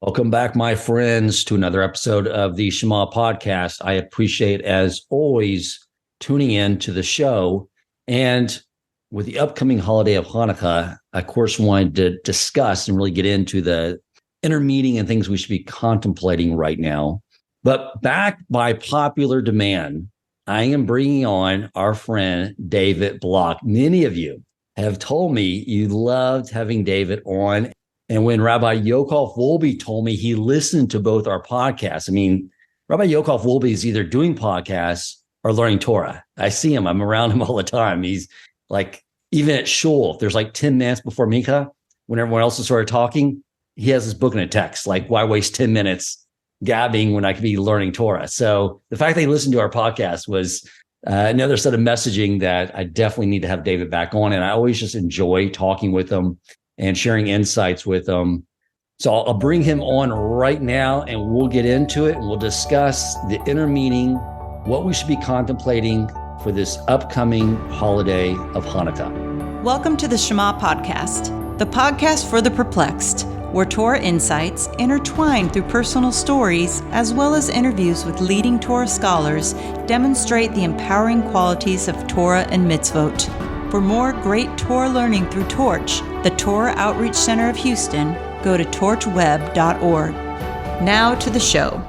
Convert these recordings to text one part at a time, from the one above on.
Welcome back, my friends, to another episode of the Shema podcast. I appreciate, as always, tuning in to the show. And with the upcoming holiday of Hanukkah, I, of course, wanted to discuss and really get into the inner meaning and things we should be contemplating right now. But backed by popular demand, I am bringing on our friend, David Block. Many of you have told me you loved having David on. And when Rabbi Yokov Wolbe told me he listened to both our podcasts, I mean, Rabbi Yokov Wolbe is either doing podcasts or learning Torah. I see him. I'm around him all the time. He's like, even at shul, if there's like 10 minutes before Mincha, when everyone else is sort of talking, he has his book in a text. Like, why waste 10 minutes gabbing when I could be learning Torah? So the fact that he listened to our podcast was another set of messaging that I definitely need to have David back on. And I always just enjoy talking with him and sharing insights with them. So I'll bring him on right now and we'll get into it and we'll discuss the inner meaning, what we should be contemplating for this upcoming holiday of Hanukkah. Welcome to the Shema podcast, the podcast for the perplexed, where Torah insights intertwined through personal stories as well as interviews with leading Torah scholars demonstrate the empowering qualities of Torah and mitzvot. For more great Torah learning through Torch, the Torah Outreach Center of Houston, go to torchweb.org. Now to the show.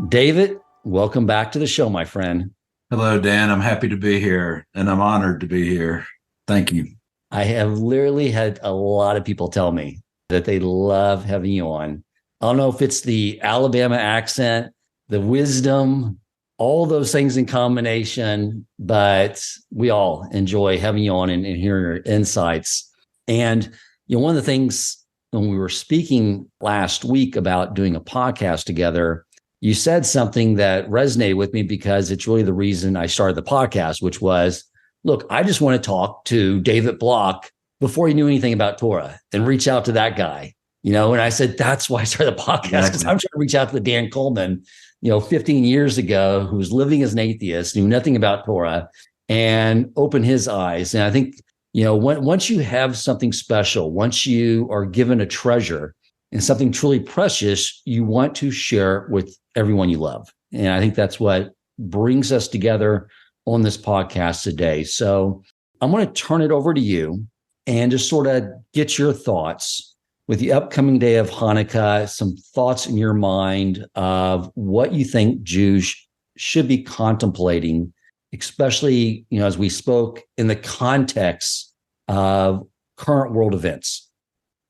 David, welcome back to the show, my friend. Hello, Dan. I'm happy to be here, and I'm honored to be here. Thank you. I have literally had a lot of people tell me that they love having you on. I don't know if it's the Alabama accent, the wisdom, all those things in combination, but we all enjoy having you on and hearing your insights. And, one of the things when we were speaking last week about doing a podcast together, you said something that resonated with me because it's really the reason I started the podcast, which was, look, I just want to talk to David Block before he knew anything about Torah and reach out to that guy, and I said, that's why I started the podcast, because I'm trying to reach out to the Dan Coleman 15 years ago, who was living as an atheist, knew nothing about Torah, and opened his eyes. And I think, once you have something special, once you are given a treasure and something truly precious, you want to share with everyone you love. And I think that's what brings us together on this podcast today. So I'm going to turn it over to you and just sort of get your thoughts with the upcoming day of Hanukkah, some thoughts in your mind of what you think Jews should be contemplating, especially, as we spoke in the context of current world events.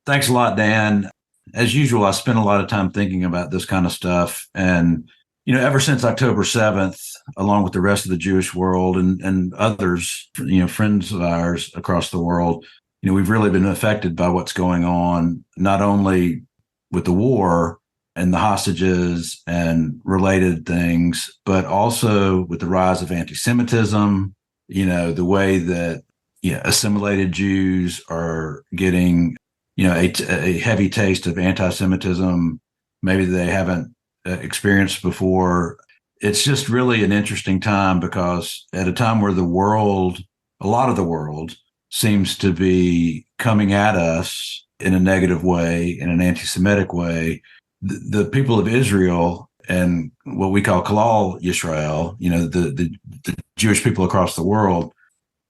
Thanks a lot, Dan. As usual, I spend a lot of time thinking about this kind of stuff. And, ever since October 7th, along with the rest of the Jewish world and others, friends of ours across the world, we've really been affected by what's going on, not only with the war and the hostages and related things, but also with the rise of anti-Semitism, the way that assimilated Jews are getting, a heavy taste of anti-Semitism, maybe they haven't experienced before. It's just really an interesting time because at a time where a lot of the world, seems to be coming at us in a negative way, in an anti-Semitic way. The people of Israel and what we call Kalal Yisrael, the Jewish people across the world,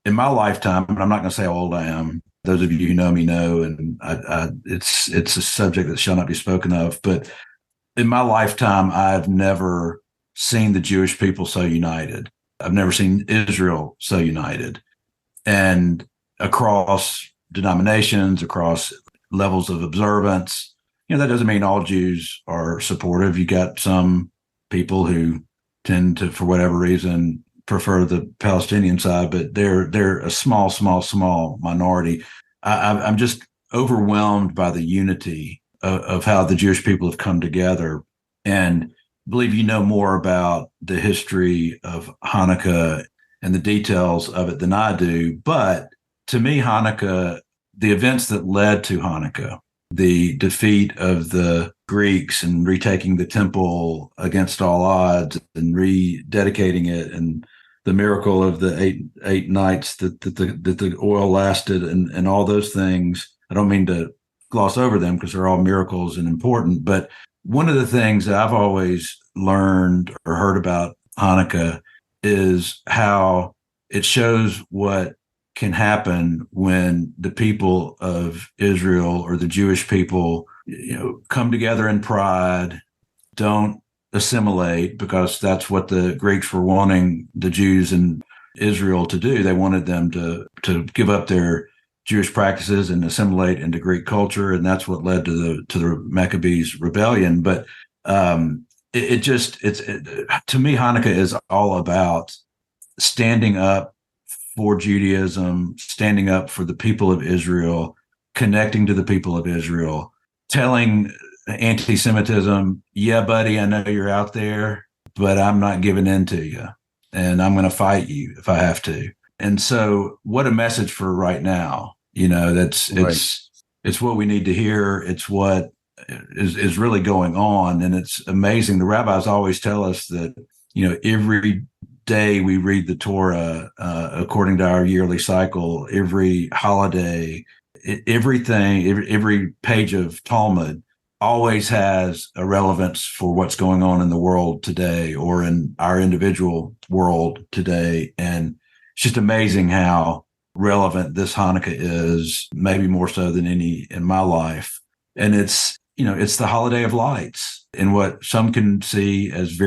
in my lifetime, and I'm not going to say how old I am, those of you who know me know, and it's a subject that shall not be spoken of, but in my lifetime, I've never seen the Jewish people so united. I've never seen Israel so united. And across denominations, across levels of observance, that doesn't mean all Jews are supportive. You got some people who tend to, for whatever reason, prefer the Palestinian side, but they're a small minority. I'm just overwhelmed by the unity of how the Jewish people have come together, and believe you know more about the history of Hanukkah and the details of it than I do. But to me, Hanukkah, the events that led to Hanukkah, the defeat of the Greeks and retaking the temple against all odds and rededicating it, and the miracle of the eight nights that the oil lasted, and all those things. I don't mean to gloss over them because they're all miracles and important. But one of the things that I've always learned or heard about Hanukkah is how it shows what can happen when the people of Israel or the Jewish people, come together in pride, don't assimilate, because that's what the Greeks were wanting the Jews in Israel to do. They wanted them to give up their Jewish practices and assimilate into Greek culture, and that's what led to the Maccabees rebellion. But to me, Hanukkah is all about standing up for Judaism, standing up for the people of Israel, connecting to the people of Israel, telling anti-Semitism, yeah, buddy, I know you're out there, but I'm not giving in to you, and I'm going to fight you if I have to. And so what a message for right now. It's what we need to hear. It's what is really going on. And it's amazing. The rabbis always tell us that, every day we read the Torah according to our yearly cycle, every holiday, everything, every page of Talmud always has a relevance for what's going on in the world today or in our individual world today. And it's just amazing how relevant this Hanukkah is, maybe more so than any in my life. And it's the holiday of lights in what some can see as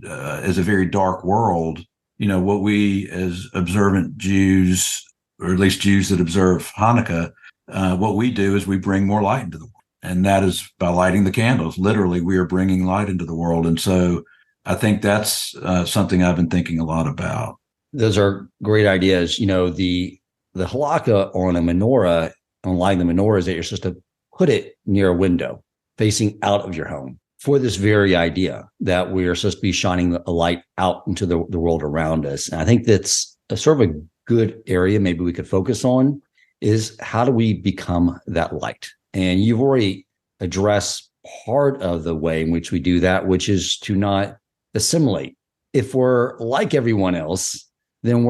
as a very dark world. What we as observant Jews, or at least Jews that observe Hanukkah, what we do is we bring more light into the world. And that is by lighting the candles. Literally, we are bringing light into the world. And so I think that's something I've been thinking a lot about. Those are great ideas. The halakha on a menorah, on lighting the menorah, is that you're supposed to put it near a window facing out of your home for this very idea that we are supposed to be shining a light out into the world around us. And I think that's a sort of a good area maybe we could focus on, is how do we become that light? And you've already addressed part of the way in which we do that, which is to not assimilate. If we're like everyone else, then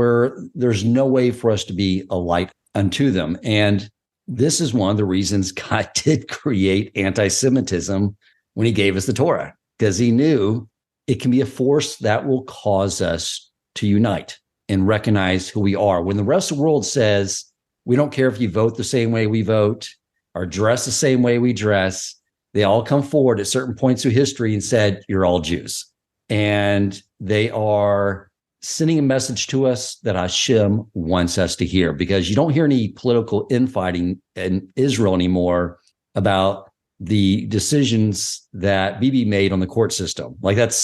there's no way for us to be a light unto them. And this is one of the reasons God did create anti-Semitism when he gave us the Torah, because he knew it can be a force that will cause us to unite and recognize who we are. When the rest of the world says, we don't care if you vote the same way we vote or dress the same way we dress, they all come forward at certain points through history and said, you're all Jews. And they are sending a message to us that Hashem wants us to hear, because you don't hear any political infighting in Israel anymore about the decisions that Bibi made on the court system. Like it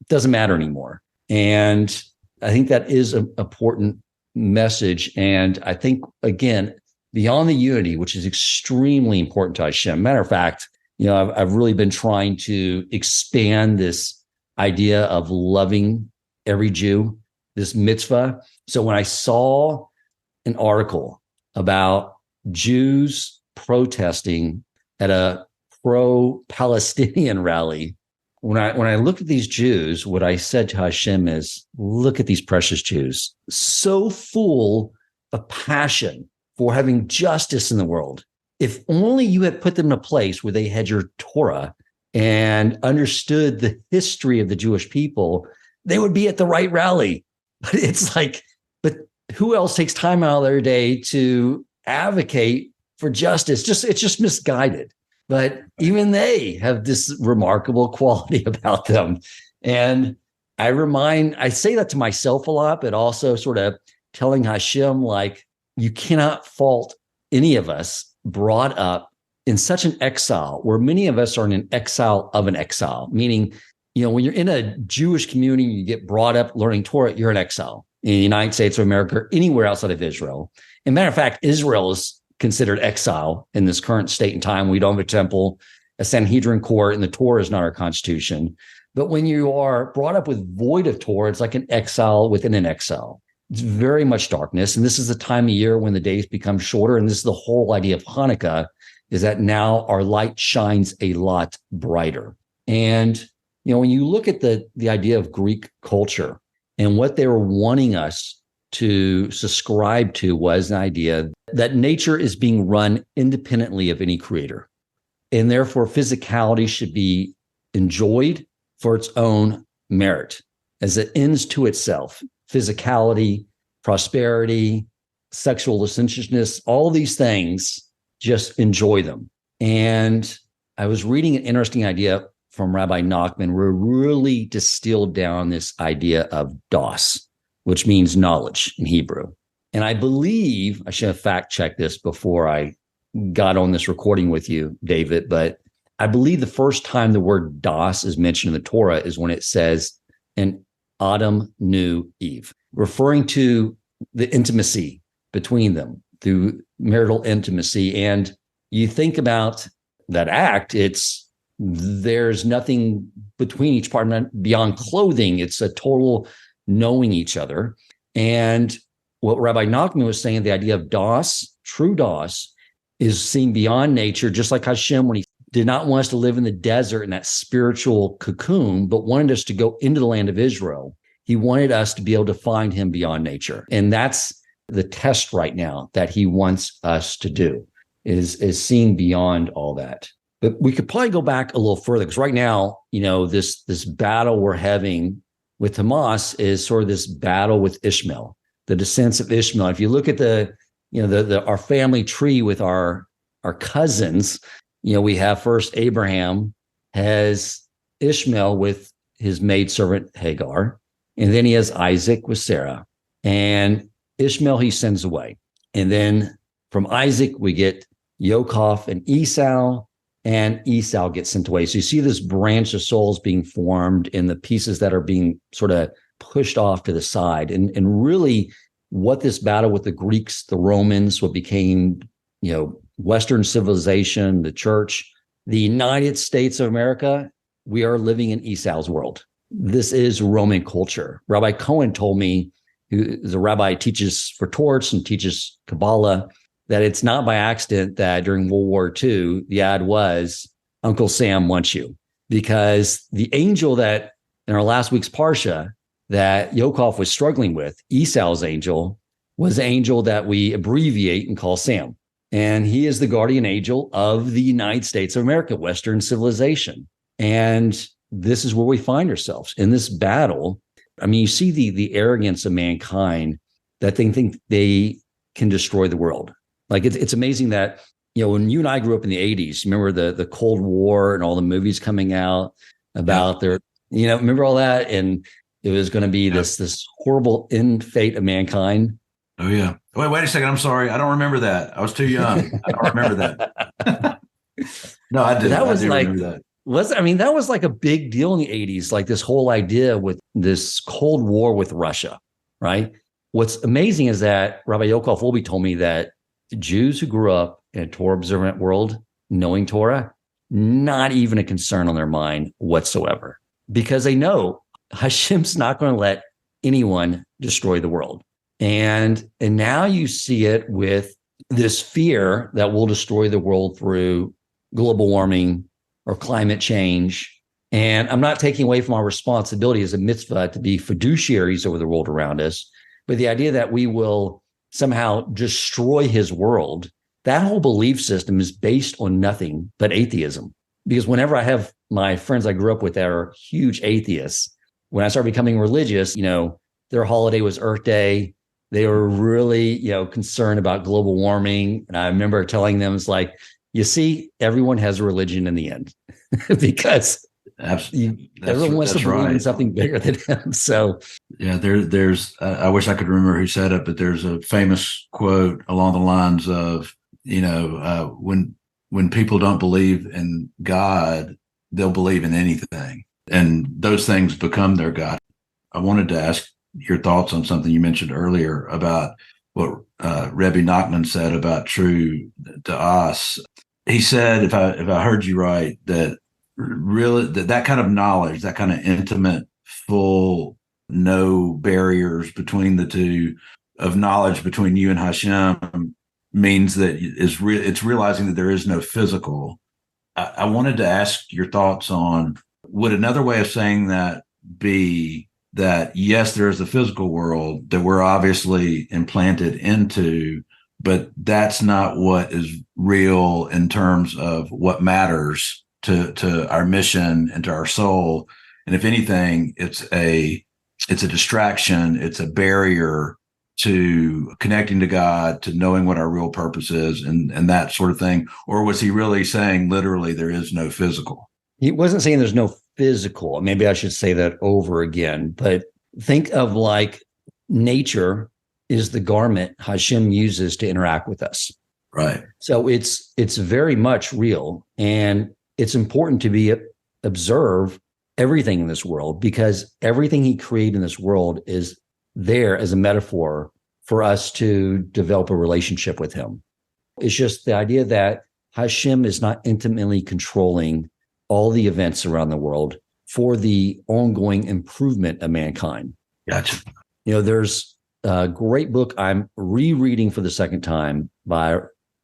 doesn't matter anymore. And I think that is an important message. And I think, again, beyond the unity, which is extremely important to Hashem. Matter of fact, I've really been trying to expand this idea of loving every Jew, this mitzvah. So when I saw an article about Jews protesting at a pro-Palestinian rally, when I looked at these Jews, what I said to Hashem is, look at these precious Jews, so full of passion for having justice in the world. If only you had put them in a place where they had your Torah and understood the history of the Jewish people, they would be at the right rally. But it's like, but who else takes time out of their day to advocate for justice? It's just misguided. But even they have this remarkable quality about them. And I say that to myself a lot, but also sort of telling Hashem, like, you cannot fault any of us brought up in such an exile, where many of us are in an exile of an exile, meaning, when you're in a Jewish community, you get brought up learning Torah, you're in exile in the United States of America, or anywhere outside of Israel. And matter of fact, Israel is considered exile in this current state and time. We don't have a temple, a Sanhedrin court, and the Torah is not our constitution. But when you are brought up with void of Torah, it's like an exile within an exile. It's very much darkness. And this is the time of year when the days become shorter. And this is the whole idea of Hanukkah, is that now our light shines a lot brighter. And, when you look at the idea of Greek culture and what they were wanting us to subscribe to was an idea that nature is being run independently of any creator. And therefore, physicality should be enjoyed for its own merit as it ends to itself. Physicality, prosperity, sexual licentiousness, all these things, just enjoy them. And I was reading an interesting idea from Rabbi Nachman, where really distilled down this idea of das, which means knowledge in Hebrew. And I believe, I should have fact checked this before I got on this recording with you, David, but I believe the first time the word das is mentioned in the Torah is when it says, and Adam knew Eve, referring to the intimacy between them through marital intimacy. And you think about that act, there's nothing between each partner beyond clothing. It's a total knowing each other. And what Rabbi Nachman was saying, the idea of das, true das, is seen beyond nature, just like Hashem, when he did not want us to live in the desert in that spiritual cocoon, but wanted us to go into the land of Israel. He wanted us to be able to find him beyond nature. And that's the test right now that he wants us to do, is seeing beyond all that. But we could probably go back a little further, because right now, this battle we're having with Hamas is sort of this battle with Ishmael, the descendants of Ishmael. If you look at our family tree with our cousins, we have first Abraham has Ishmael with his maidservant Hagar, and then he has Isaac with Sarah, and Ishmael he sends away. And then from Isaac, we get Yaakov and Esau, and Esau gets sent away. So you see this branch of souls being formed in the pieces that are being sort of pushed off to the side. And really what this battle with the Greeks, the Romans, what became, Western civilization, the church, the United States of America, we are living in Esau's world. This is Roman culture. Rabbi Cohen told me, who is a rabbi, teaches for torts and teaches Kabbalah, that it's not by accident that during World War II, the ad was, Uncle Sam wants you. Because the angel that in our last week's Parsha that Yaakov was struggling with, Esau's angel, was the angel that we abbreviate and call Sam. And he is the guardian angel of the United States of America, Western civilization. And this is where we find ourselves in this battle. I mean, you see the arrogance of mankind that they think they can destroy the world. Like it's amazing that, when you and I grew up in the 80s, remember the Cold War and all the movies coming out about remember all that? And it was going to be this horrible end fate of mankind. Oh, yeah. Wait a second. I'm sorry. I don't remember that. I was too young. I don't remember that. No, I did. That was remember that. That was like a big deal in the 80s, like this whole idea with this Cold War with Russia, right? What's amazing is that Rabbi Yaakov Wolbe told me that the Jews who grew up in a Torah observant world, knowing Torah, not even a concern on their mind whatsoever, because they know Hashem's not going to let anyone destroy the world. And now you see it with this fear that we'll destroy the world through global warming or climate change. And I'm not taking away from our responsibility as a mitzvah to be fiduciaries over the world around us, but the idea that we will somehow destroy his world, that whole belief system is based on nothing but atheism. Because whenever I have my friends I grew up with that are huge atheists, when I started becoming religious, their holiday was Earth Day. They were really, concerned about global warming. And I remember telling them, it's like, you see, everyone has a religion in the end because everyone wants to believe in something bigger than them. So, yeah, there's, I wish I could remember who said it, but there's a famous quote along the lines of, when people don't believe in God, they'll believe in anything. And those things become their God. I wanted to ask your thoughts on something you mentioned earlier about what Rebbe Nachman said about true to us. He said, if I heard you right, that really that kind of knowledge, that kind of intimate, full, no barriers between the two of knowledge between you and Hashem means that it's realizing that there is no physical. I wanted to ask your thoughts on, would another way of saying that be that yes, there is a physical world that we're obviously implanted into, but that's not what is real in terms of what matters to our mission and to our soul. And if anything, it's a distraction, it's a barrier to connecting to God, to knowing what our real purpose is, and that sort of thing? Or was he really saying literally there is no physical? He wasn't saying there's no physical. Maybe I should say that over again, but think of like nature is the garment Hashem uses to interact with us. Right. So it's very much real, and it's important to observe everything in this world, because everything he created in this world is there as a metaphor for us to develop a relationship with him. It's just the idea that Hashem is not intimately controlling all the events around the world for the ongoing improvement of mankind. Gotcha. There's a great book I'm rereading for the second time by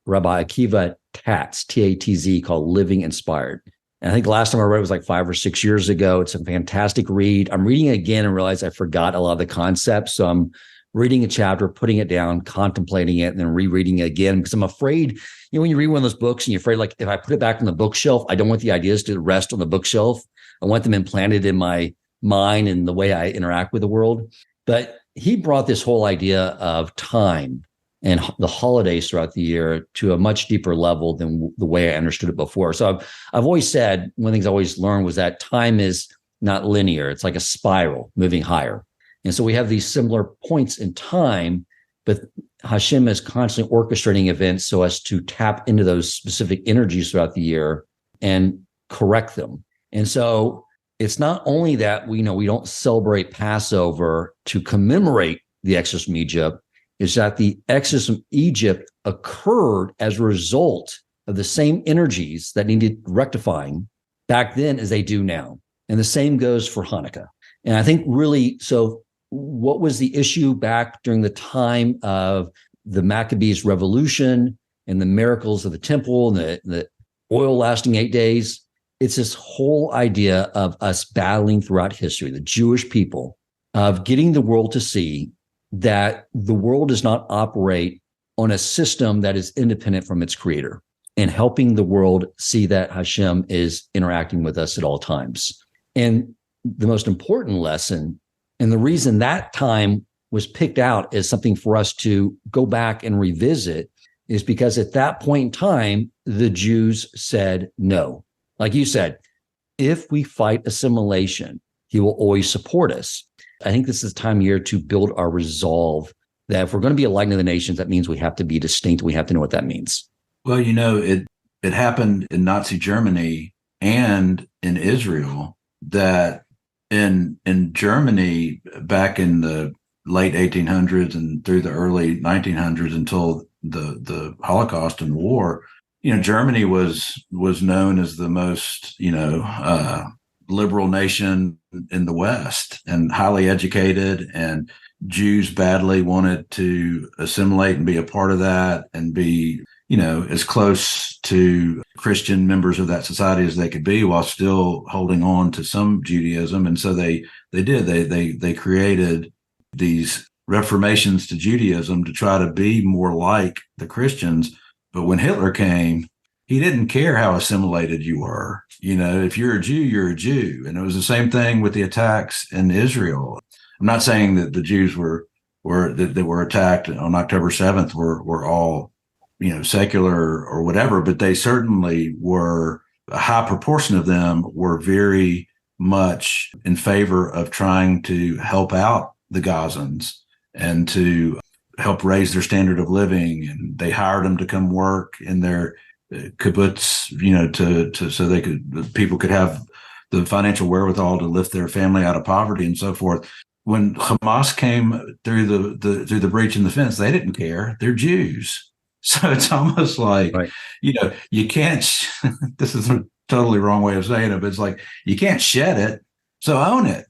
Rabbi Akiva Tatz, T-A-T-Z, called Living Inspired. And I think the last time I read it was like 5 or 6 years ago. It's a fantastic read. I'm reading it again and realize I forgot a lot of the concepts. So I'm reading a chapter, putting it down, contemplating it, and then rereading it again, because I'm afraid, when you read one of those books and you're afraid, like, if I put it back on the bookshelf, I don't want the ideas to rest on the bookshelf. I want them implanted in my mind and the way I interact with the world. But he brought this whole idea of time and the holidays throughout the year to a much deeper level than the way I understood it before. So I've always said, one of the things I always learned was that time is not linear. It's like a spiral moving higher. And so we have these similar points in time, but Hashem is constantly orchestrating events so as to tap into those specific energies throughout the year and correct them. And so it's not only that we don't celebrate Passover to commemorate the Exodus from Egypt, is that the Exodus from Egypt occurred as a result of the same energies that needed rectifying back then as they do now. And the same goes for Hanukkah. And I think really, so what was the issue back during the time of the Maccabees revolution and the miracles of the temple and the oil lasting 8 days? It's this whole idea of us battling throughout history, the Jewish people, of getting the world to see that the world does not operate on a system that is independent from its creator, and helping the world see that Hashem is interacting with us at all times. And the most important lesson, and the reason that time was picked out as something for us to go back and revisit, is because at that point in time, the Jews said no. Like you said, if we fight assimilation, he will always support us. I think this is the time of year to build our resolve that if we're going to be a light of the nations, that means we have to be distinct. We have to know what that means. Well, it happened in Nazi Germany and in Israel, that in Germany back in the late 1800s and through the early 1900s until the Holocaust and the war, Germany was known as the most, liberal nation in the West, and highly educated, and Jews badly wanted to assimilate and be a part of that and be, as close to Christian members of that society as they could be, while still holding on to some Judaism. And so they created these reformations to Judaism to try to be more like the Christians. But when Hitler came, he didn't care how assimilated you were. If you're a Jew, you're a Jew. And it was the same thing with the attacks in Israel. I'm not saying that the Jews that were attacked on October 7th were all, secular or whatever, but they certainly were, a high proportion of them were very much in favor of trying to help out the Gazans and to help raise their standard of living. And they hired them to come work in their kibbutz, so people could have the financial wherewithal to lift their family out of poverty and so forth. When Hamas came through the breach in the fence, they didn't care. They're Jews. So it's almost like, right. You can't, this is a totally wrong way of saying it, but it's like, you can't shed it, so own it.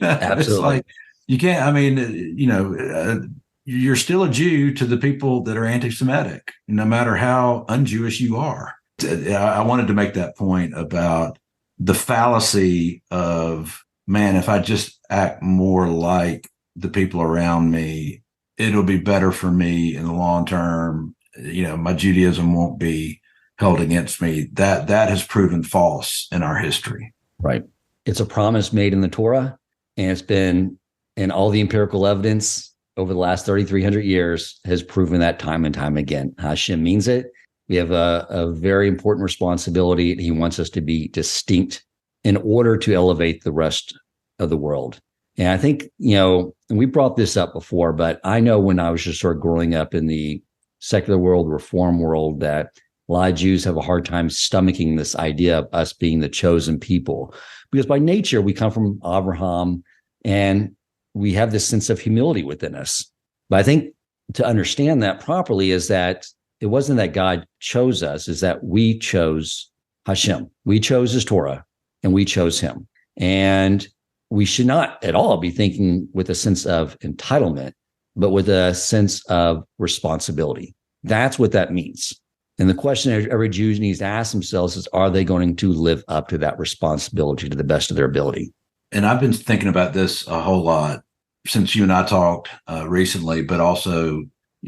Absolutely. It's like, you can't, you're still a Jew to the people that are anti-Semitic, no matter how un-Jewish you are. I wanted to make that point about the fallacy of man, if I just act more like the people around me, it'll be better for me in the long term. My Judaism won't be held against me. That has proven false in our history. Right. It's a promise made in the Torah, and it's been, and all the empirical evidence over the last 3,300 years has proven that time and time again. Hashem means it. We have a very important responsibility. He wants us to be distinct in order to elevate the rest of the world. And I think, and we brought this up before, but I know when I was just sort of growing up in the secular world, reform world, that a lot of Jews have a hard time stomaching this idea of us being the chosen people, because by nature, we come from Abraham and we have this sense of humility within us. But I think to understand that properly is that it wasn't that God chose us, is that we chose Hashem. We chose his Torah and we chose him. And we should not at all be thinking with a sense of entitlement, but with a sense of responsibility. That's what that means. And the question every Jew needs to ask themselves is, are they going to live up to that responsibility to the best of their ability? And I've been thinking about this a whole lot since you and I talked recently, but also,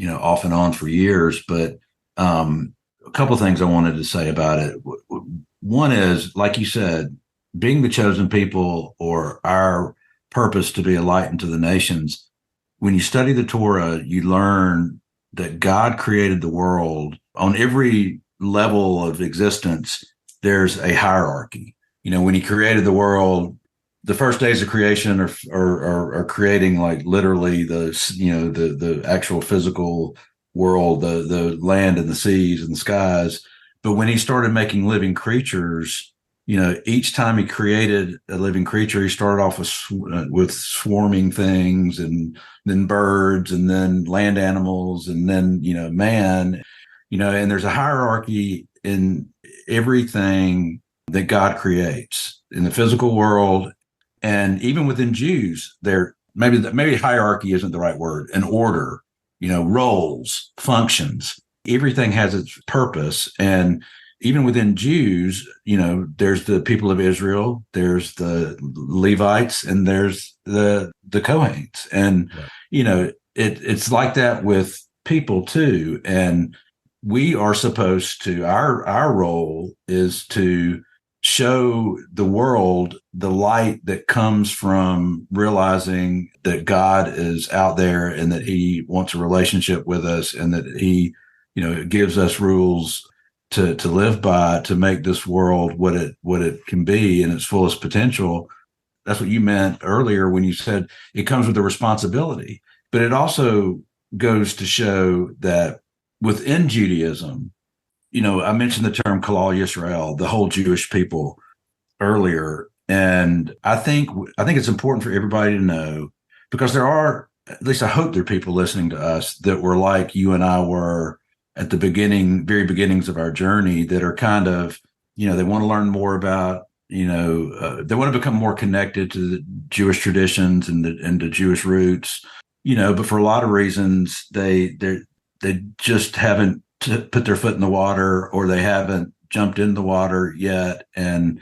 off and on for years. But a couple of things I wanted to say about it. One is, like you said, being the chosen people, or our purpose to be a light unto the nations. When you study the Torah, you learn that God created the world. On every level of existence, there's a hierarchy. When he created the world, the first days of creation are creating, like, literally the actual physical world, the land and the seas and the skies. But when he started making living creatures, each time he created a living creature, he started off with swarming things, and then birds, and then land animals, and then, man, and there's a hierarchy in everything that God creates in the physical world. And even within Jews, maybe hierarchy isn't the right word, an order, roles, functions, everything has its purpose. And even within Jews, there's the people of Israel, there's the Levites, and there's the Kohanes. And, right. It's like that with people too. And we are supposed to, our role is to show the world the light that comes from realizing that God is out there, and that he wants a relationship with us, and that he, gives us rules to live by, to make this world what it can be in its fullest potential. That's what you meant earlier when you said it comes with a responsibility. But it also goes to show that within Judaism, I mentioned the term Kalal Yisrael, the whole Jewish people, earlier. And I think it's important for everybody to know, because there are, at least I hope there are people listening to us that were like you and I were at the very beginnings of our journey, that are kind of, they want to learn more about, they want to become more connected to the Jewish traditions and the Jewish roots, but for a lot of reasons, they just haven't put their foot in the water, or they haven't jumped in the water yet. And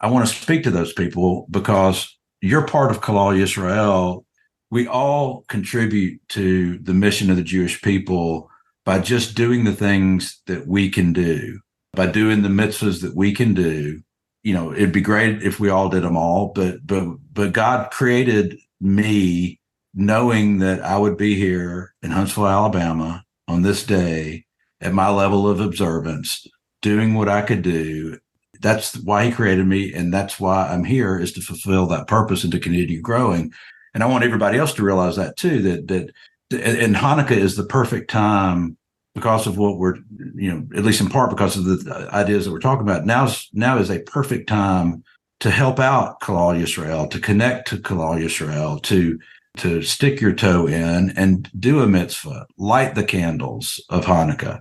I want to speak to those people, because you're part of Kalal Yisrael. We all contribute to the mission of the Jewish people by just doing the things that we can do, by doing the mitzvahs that we can do. It'd be great if we all did them all, but God created me knowing that I would be here in Huntsville, Alabama on this day at my level of observance, doing what I could do. That's why he created me, and that's why I'm here, is to fulfill that purpose and to continue growing. And I want everybody else to realize that too, that and Hanukkah is the perfect time, because of what we're, at least in part because of the ideas that we're talking about. Now is a perfect time to help out Kalal Yisrael, to connect to Kalal Yisrael, to stick your toe in and do a mitzvah, light the candles of Hanukkah,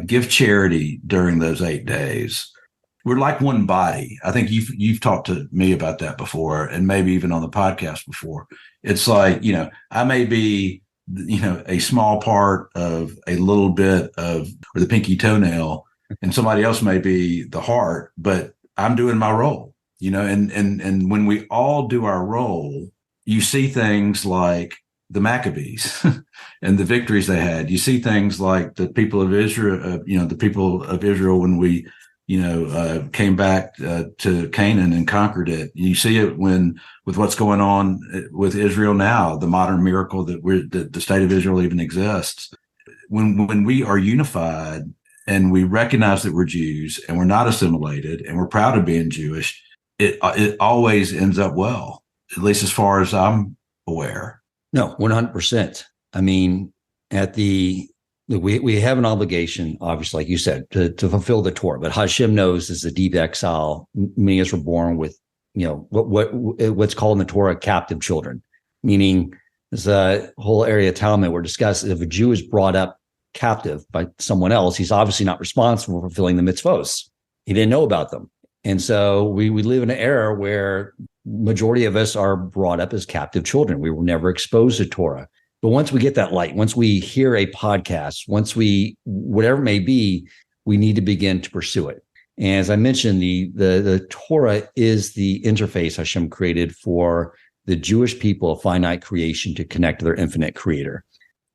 give charity during those 8 days. We're like one body. I think you've talked to me about that before, and maybe even on the podcast before. It's like, I may be, a small part of a little bit of, or the pinky toenail, and somebody else may be the heart, but I'm doing my role. and when we all do our role, you see things like the Maccabees and the victories they had. You see things like the people of Israel, the people of Israel when we, came back to Canaan and conquered it. You see it with what's going on with Israel now, the modern miracle that the state of Israel even exists. When we are unified and we recognize that we're Jews and we're not assimilated and we're proud of being Jewish, it always ends up well, at least as far as I'm aware. No, 100%. I mean, we have an obligation, obviously, like you said, to fulfill the Torah. But Hashem knows is a deep exile. Many of us were born with, what's called in the Torah captive children, meaning there's a whole area of Talmud where discussed if a Jew is brought up captive by someone else, he's obviously not responsible for fulfilling the mitzvos. He didn't know about them. And so we live in an era where majority of us are brought up as captive children. We were never exposed to Torah. But once we get that light, once we hear a podcast, whatever it may be, we need to begin to pursue it. And as I mentioned, the Torah is the interface Hashem created for the Jewish people of finite creation to connect to their infinite creator.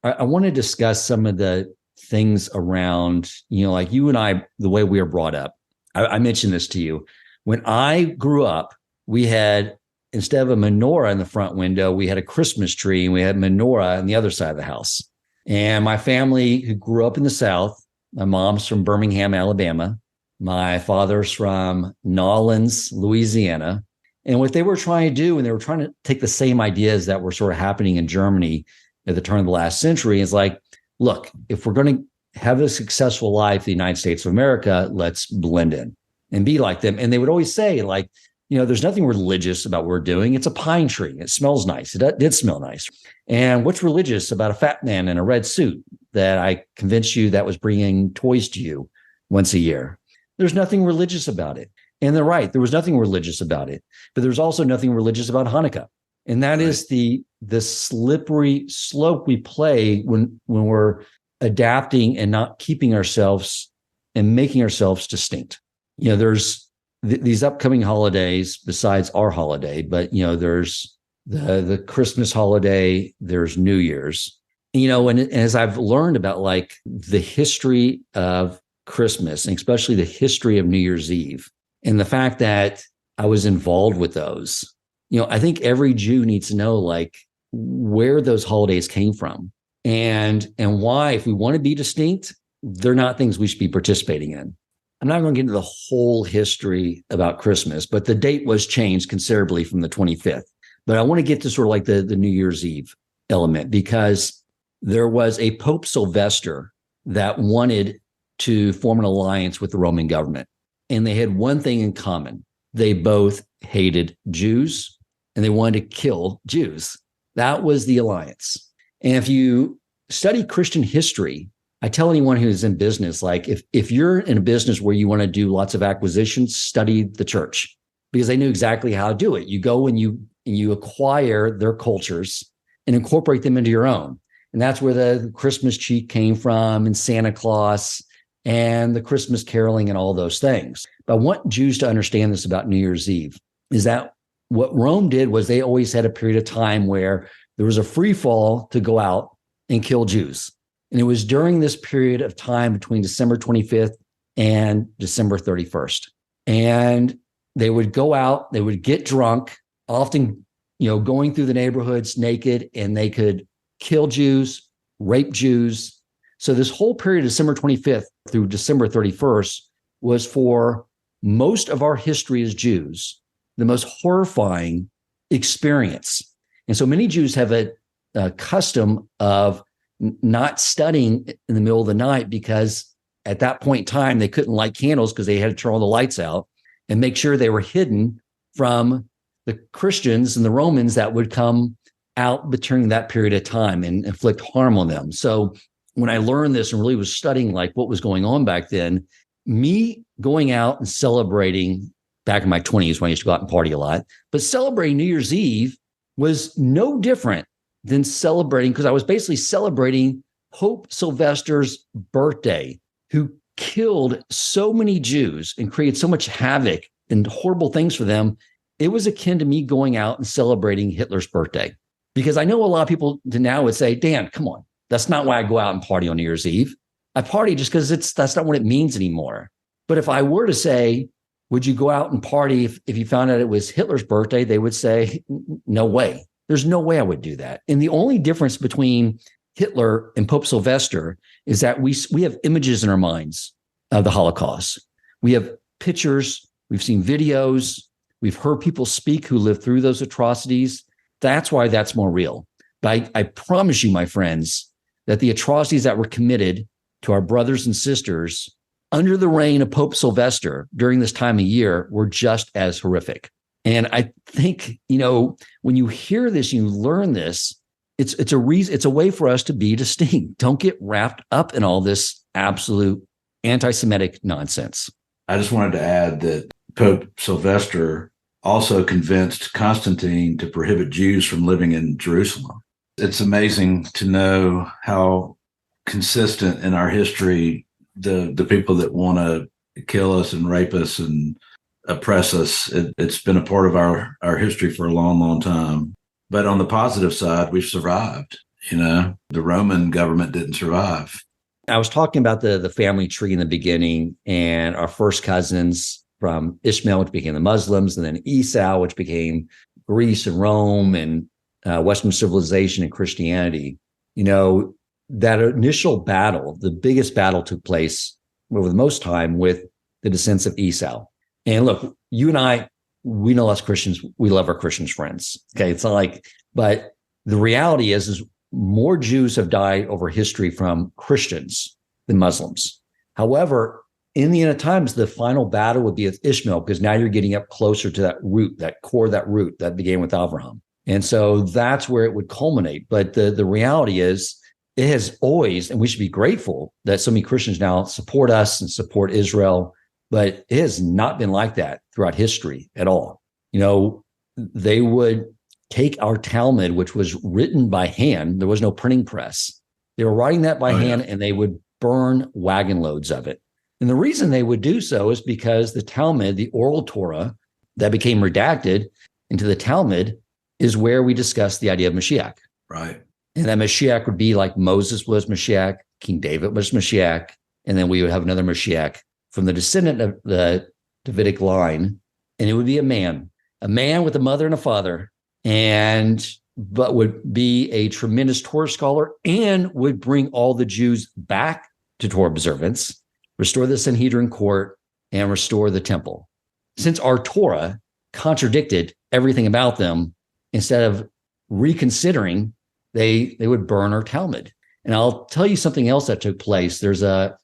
I want to discuss some of the things around, like you and I, the way we are brought up. I mentioned this to you. When I grew up, we had, instead of a menorah in the front window, we had a Christmas tree, and we had menorah on the other side of the house. And my family, who grew up in the South, my mom's from Birmingham, Alabama. My father's from Nolens, Louisiana. And what they were trying to do, and they were trying to take the same ideas that were sort of happening in Germany at the turn of the last century, is like, look, if we're going to have a successful life in the United States of America, let's blend in and be like them. And they would always say, like, there's nothing religious about what we're doing. It's a pine tree. It smells nice. It did smell nice. And what's religious about a fat man in a red suit that I convinced you that was bringing toys to you once a year? There's nothing religious about it. And they're right. There was nothing religious about it. But there's also nothing religious about Hanukkah. And that is the slippery slope we play when we're adapting and not keeping ourselves and making ourselves distinct. There's these upcoming holidays besides our holiday, but there's the Christmas holiday, there's New Year's, and as I've learned about like the history of Christmas, and especially the history of New Year's Eve, and the fact that I was involved with those, I think every Jew needs to know like where those holidays came from and why, if we want to be distinct, they're not things we should be participating in. I'm not going to get into the whole history about Christmas, but the date was changed considerably from the 25th. But I want to get to sort of like the New Year's Eve element, because there was a Pope Sylvester that wanted to form an alliance with the Roman government. And they had one thing in common. They both hated Jews and they wanted to kill Jews. That was the alliance. And if you study Christian history, I tell anyone who's in business, like if you're in a business where you want to do lots of acquisitions, study the church, because they knew exactly how to do it. You go and you acquire their cultures and incorporate them into your own. And that's where the Christmas tree came from, and Santa Claus and the Christmas caroling and all those things. But I want Jews to understand this about New Year's Eve, is that what Rome did was they always had a period of time where there was a free fall to go out and kill Jews. And it was during this period of time between December 25th and December 31st. And they would go out, they would get drunk, often, going through the neighborhoods naked, and they could kill Jews, rape Jews. So this whole period of December 25th through December 31st was, for most of our history as Jews, the most horrifying experience. And so many Jews have a custom of not studying in the middle of the night, because at that point in time, they couldn't light candles because they had to turn all the lights out and make sure they were hidden from the Christians and the Romans that would come out during that period of time and inflict harm on them. So when I learned this and really was studying like what was going on back then, me going out and celebrating back in my 20s when I used to go out and party a lot, but celebrating New Year's Eve was no different than celebrating, because I was basically celebrating Pope Sylvester's birthday, who killed so many Jews and created so much havoc and horrible things for them, it was akin to me going out and celebrating Hitler's birthday. Because I know a lot of people now would say, Dan, come on, that's not why I go out and party on New Year's Eve. I party just because that's not what it means anymore. But if I were to say, would you go out and party if you found out it was Hitler's birthday? They would say, no way. There's no way I would do that. And the only difference between Hitler and Pope Sylvester is that we have images in our minds of the Holocaust. We have pictures, we've seen videos, we've heard people speak who lived through those atrocities. That's why that's more real. But I promise you, my friends, that the atrocities that were committed to our brothers and sisters under the reign of Pope Sylvester during this time of year were just as horrific. And I think, when you hear this, you learn this, it's a reason, it's a way for us to be distinct. Don't get wrapped up in all this absolute anti-Semitic nonsense. I just wanted to add that Pope Sylvester also convinced Constantine to prohibit Jews from living in Jerusalem. It's amazing to know how consistent in our history the people that want to kill us and rape us and oppress us, it's been a part of our history for a long, long time. But on the positive side, we've survived. The Roman government didn't survive. I was talking about the family tree in the beginning, and our first cousins from Ishmael, which became the Muslims, and then Esau, which became Greece and Rome and Western civilization and Christianity. That initial battle, the biggest battle, took place over the most time with the descendants of Esau. And look, you and I, we know us Christians, we love our Christian friends. Okay. It's not like, but the reality is more Jews have died over history from Christians than Muslims. However, in the end of times, the final battle would be with Ishmael, because now you're getting up closer to that root, that core, that root that began with Abraham. And so that's where it would culminate. But the reality is, it has always, and we should be grateful that so many Christians now support us and support Israel, but it has not been like that throughout history at all. They would take our Talmud, which was written by hand. There was no printing press. They were writing that by hand, and they would burn wagon loads of it. And the reason they would do so is because the Talmud, the oral Torah that became redacted into the Talmud, is where we discuss the idea of Mashiach. Right. And that Mashiach would be like Moses was Mashiach, King David was Mashiach, and then we would have another Mashiach from the descendant of the Davidic line, and it would be a man with a mother and a father, but would be a tremendous Torah scholar and would bring all the Jews back to Torah observance, restore the Sanhedrin court, and restore the temple. Since our Torah contradicted everything about them, instead of reconsidering, they would burn our Talmud. And I'll tell you something else that took place. There's a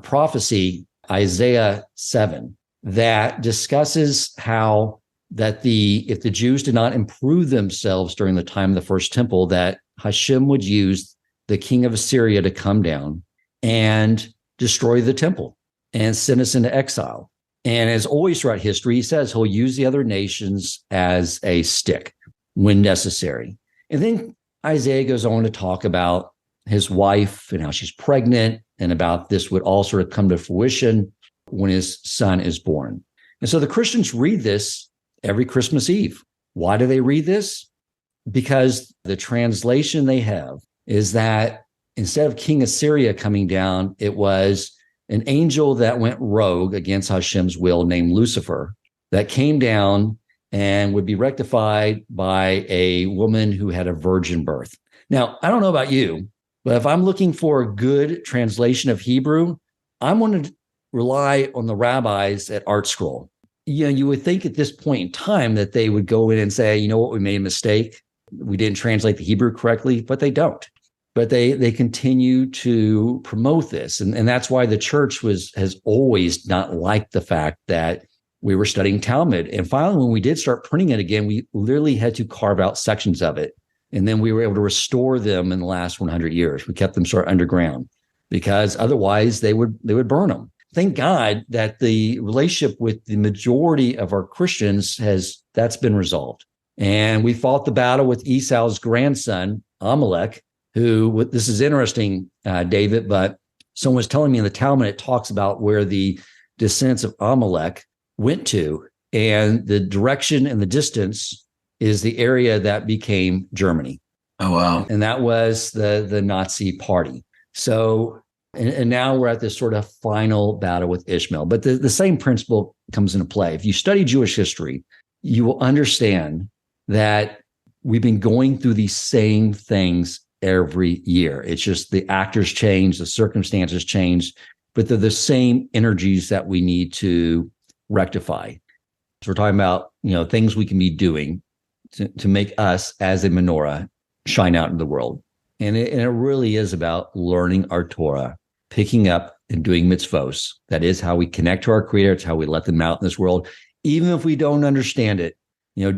prophecy, Isaiah 7, that discusses how that if the Jews did not improve themselves during the time of the first temple, that Hashem would use the king of Assyria to come down and destroy the temple and send us into exile. And as always throughout history, he says he'll use the other nations as a stick when necessary. And then Isaiah goes on to talk about his wife and how she's pregnant, and about this would all sort of come to fruition when his son is born. And so the Christians read this every Christmas Eve. Why do they read this? Because the translation they have is that instead of King Assyria coming down, it was an angel that went rogue against Hashem's will named Lucifer that came down and would be rectified by a woman who had a virgin birth. Now, I don't know about you, but if I'm looking for a good translation of Hebrew, I'm going to rely on the rabbis at Art Scroll. You would think at this point in time that they would go in and say, you know what, we made a mistake. We didn't translate the Hebrew correctly, but they don't. But they continue to promote this. And that's why the church has always not liked the fact that we were studying Talmud. And finally, when we did start printing it again, we literally had to carve out sections of it. And then we were able to restore them in the last 100 years. We kept them sort of underground because otherwise they would burn them. Thank God that the relationship with the majority of our Christians that's been resolved. And we fought the battle with Esau's grandson, Amalek, who, this is interesting, David, but someone was telling me in the Talmud, it talks about where the descendants of Amalek went to And the direction and the distance is the area that became Germany. Oh, wow. And that was the Nazi party. So, and now we're at this sort of final battle with Ishmael. But the same principle comes into play. If you study Jewish history, you will understand that we've been going through these same things every year. It's just the actors change, the circumstances change, but they're the same energies that we need to rectify. So we're talking about, things we can be doing to make us as a menorah shine out in the world. And it really is about learning our Torah, picking up and doing mitzvos. That is how we connect to our Creator. It's how we let them out in this world, even if we don't understand it.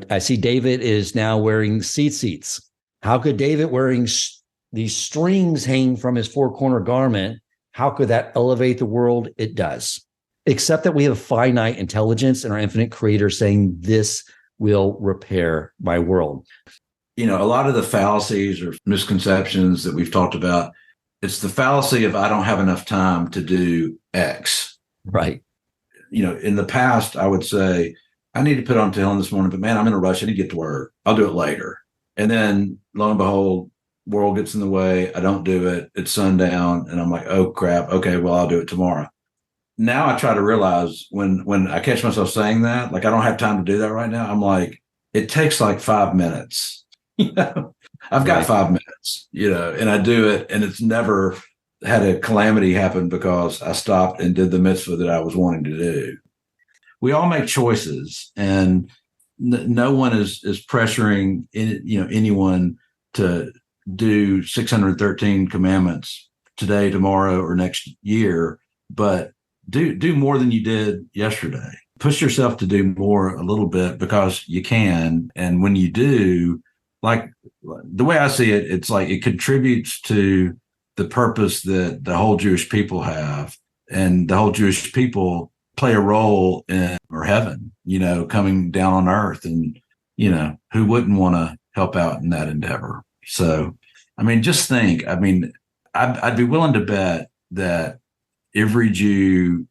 I see David is now wearing seats. How could David wearing these strings hanging from his four-corner garment, how could that elevate the world? It does. Except that we have finite intelligence and our infinite Creator saying, this will repair my world. A lot of the fallacies or misconceptions that we've talked about, it's the fallacy of I don't have enough time to do X. Right. In the past, I would say, I need to put on Tehillim this morning, but man, I'm in a rush. I need to get to work. I'll do it later. And then lo and behold, world gets in the way. I don't do it. It's sundown. And I'm like, oh crap. Okay, well, I'll do it tomorrow. Now I try to realize when I catch myself saying that, like, I don't have time to do that right now. I'm like, it takes like 5 minutes. I've got 5 minutes, and I do it. And it's never had a calamity happen because I stopped and did the mitzvah that I was wanting to do. We all make choices, and no one is pressuring anyone to do 613 commandments today, tomorrow, or next year, but do more than you did yesterday. Push yourself to do more a little bit because you can. And when you do, like the way I see it, it's like it contributes to the purpose that the whole Jewish people have, and the whole Jewish people play a role in heaven, coming down on earth, and, who wouldn't want to help out in that endeavor? So, just think, I'd be willing to bet that every Jew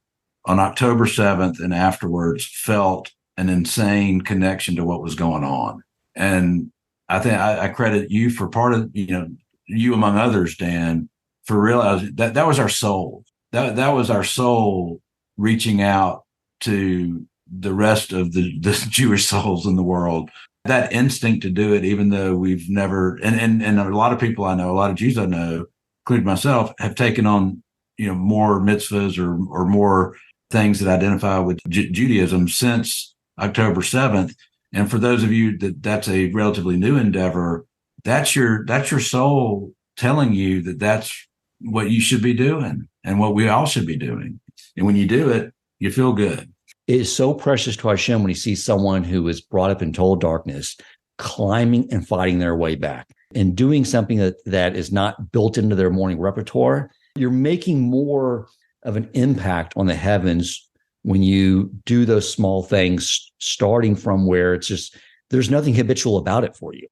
on October 7th and afterwards felt an insane connection to what was going on. And I think I credit you for part of, you among others, Dan, for realizing that was our soul. That was our soul reaching out to the rest of the Jewish souls in the world. That instinct to do it, even though we've never, and a lot of people I know, a lot of Jews I know, including myself, have taken on, more mitzvahs or more things that identify with Judaism since October 7th. And for those of you that's a relatively new endeavor, that's your soul telling you that that's what you should be doing and what we all should be doing. And when you do it, you feel good. It is so precious to Hashem when he sees someone who is brought up in total darkness, climbing and fighting their way back and doing something that is not built into their morning repertoire. You're making more of an impact on the heavens when you do those small things, starting from where it's just, there's nothing habitual about it for you.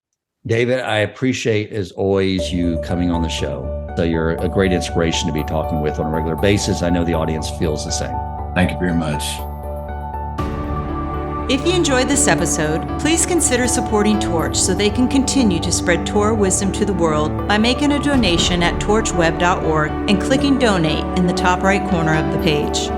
David, I appreciate, as always, you coming on the show. So you're a great inspiration to be talking with on a regular basis. I know the audience feels the same. Thank you very much. If you enjoyed this episode, please consider supporting Torch so they can continue to spread Torah wisdom to the world by making a donation at torchweb.org and clicking donate in the top right corner of the page.